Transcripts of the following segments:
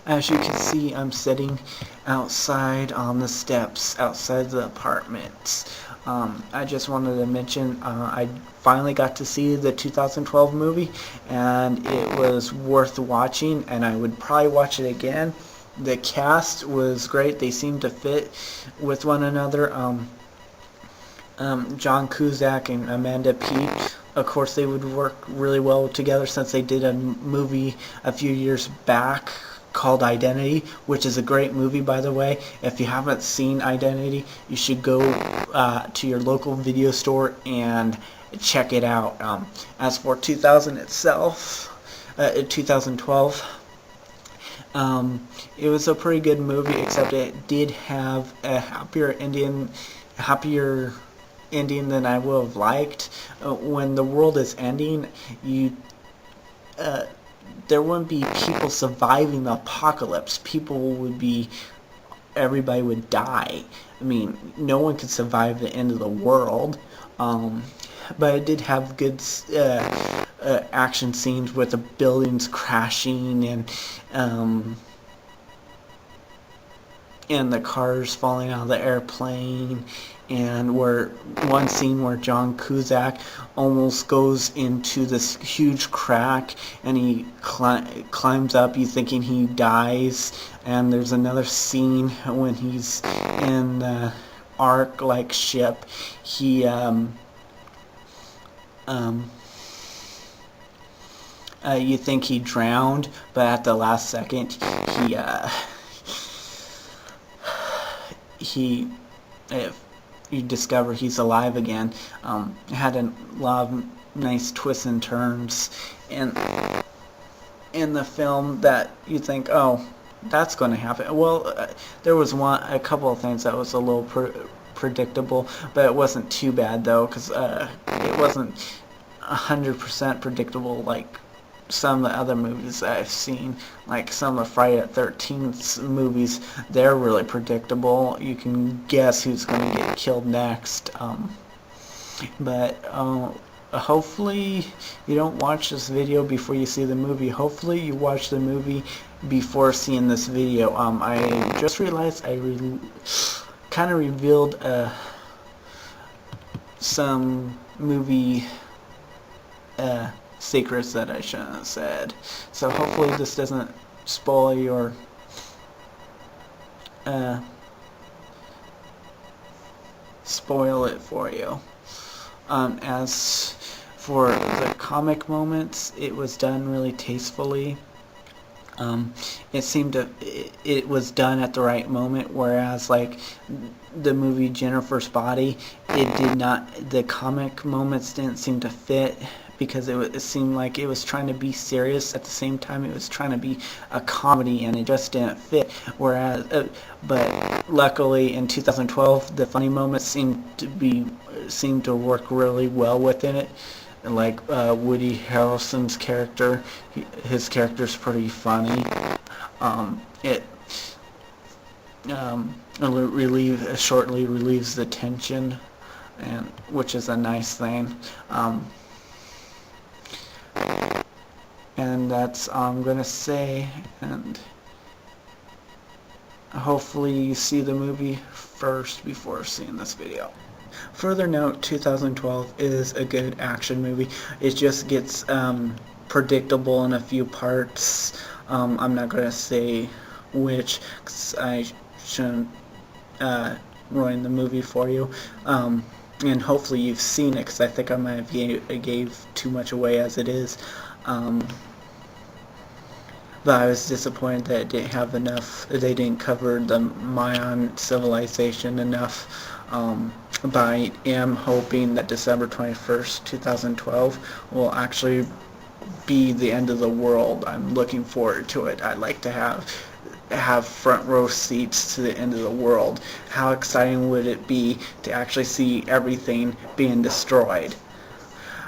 As you can see, I'm sitting outside on the steps outside the apartments. I just wanted to mention I finally got to see the 2012 movie, and it was worth watching, and I would probably watch it again. The cast was great. They seemed to fit with one another. John Cusack and Amanda Peet, of course, they would work really well together since they did a movie a few years back called Identity, which is a great movie, by the way. If you haven't seen Identity, you should go to your local video store and check it out. As for 2012, it was a pretty good movie, except it did have a happier ending than I would have liked. When the world is ending, there wouldn't be people surviving the apocalypse. Everybody would die. I mean, no one could survive the end of the world. But it did have good action scenes with the buildings crashing and the cars falling out of the airplane, and one scene where John Cusack almost goes into this huge crack and he climbs up, you thinking he dies. And there's another scene when he's in the Ark-like ship. You think he drowned, but at the last second you discover he's alive again. It had a lot of nice twists and turns in the film that you think, oh, that's going to happen. Well, there was a couple of things that was a little predictable, but it wasn't too bad though, because it wasn't 100% predictable like some of the other movies that I've seen, like some of the Friday the 13th movies. They're really predictable. You can guess who's going to get killed next. But hopefully you don't watch this video before you see the movie. Hopefully you watch the movie before seeing this video. I just realized I kind of revealed some movie secrets that I shouldn't have said. So hopefully this doesn't spoil your spoil it for you. As for the comic moments, it was done really tastefully. It was done at the right moment, whereas like the movie Jennifer's Body, the comic moments didn't seem to fit, because it seemed like it was trying to be serious at the same time it was trying to be a comedy, and it just didn't fit. But luckily in 2012, the funny moments seemed to work really well within it. Like Woody Harrelson's character, his character's pretty funny. It shortly relieves the tension, and which is a nice thing. And that's all I'm gonna say, and hopefully you see the movie first before seeing this video. Further note, 2012 is a good action movie. It just gets predictable in a few parts. I'm not gonna say which, because I shouldn't ruin the movie for you. And hopefully you've seen it, because I think I might have gave too much away as it is. But I was disappointed that it didn't have enough. They didn't cover the Mayan civilization enough. But I am hoping that December 21st, 2012 will actually be the end of the world. I'm looking forward to it. I'd like to have front row seats to the end of the world. How exciting would it be to actually see everything being destroyed?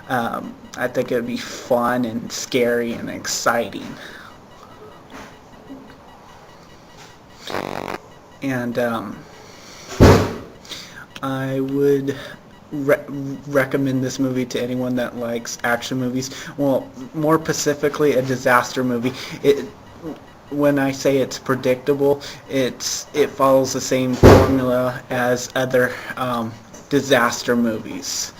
I think it would be fun and scary and exciting. And I would recommend this movie to anyone that likes action movies. Well, more specifically, a disaster movie. when I say it's predictable, it follows the same formula as other disaster movies.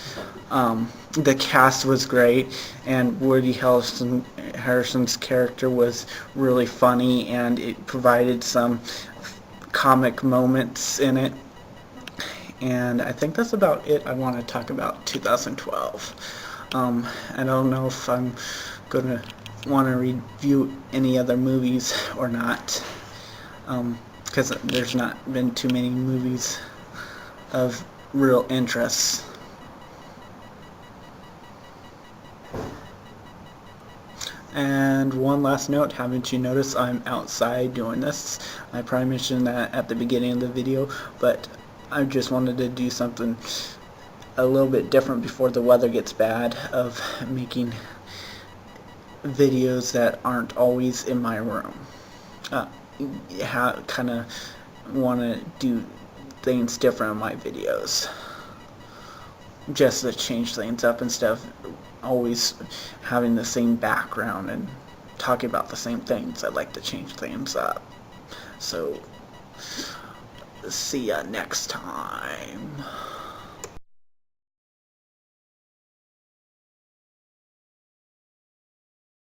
The cast was great, and Woody Harrelson's character was really funny, and it provided some comic moments in it. And I think that's about it I want to talk about 2012. I don't know if I'm going to want to review any other movies or not, because there's not been too many movies of real interest. And one last note, haven't you noticed I'm outside doing this? I probably mentioned that at the beginning of the video, but I just wanted to do something a little bit different before the weather gets bad, of making videos that aren't always in my room. Kind of want to do things different in my videos, just to change things up instead of always having the same background and talking about the same things. I'd like to change things up. So see ya next time.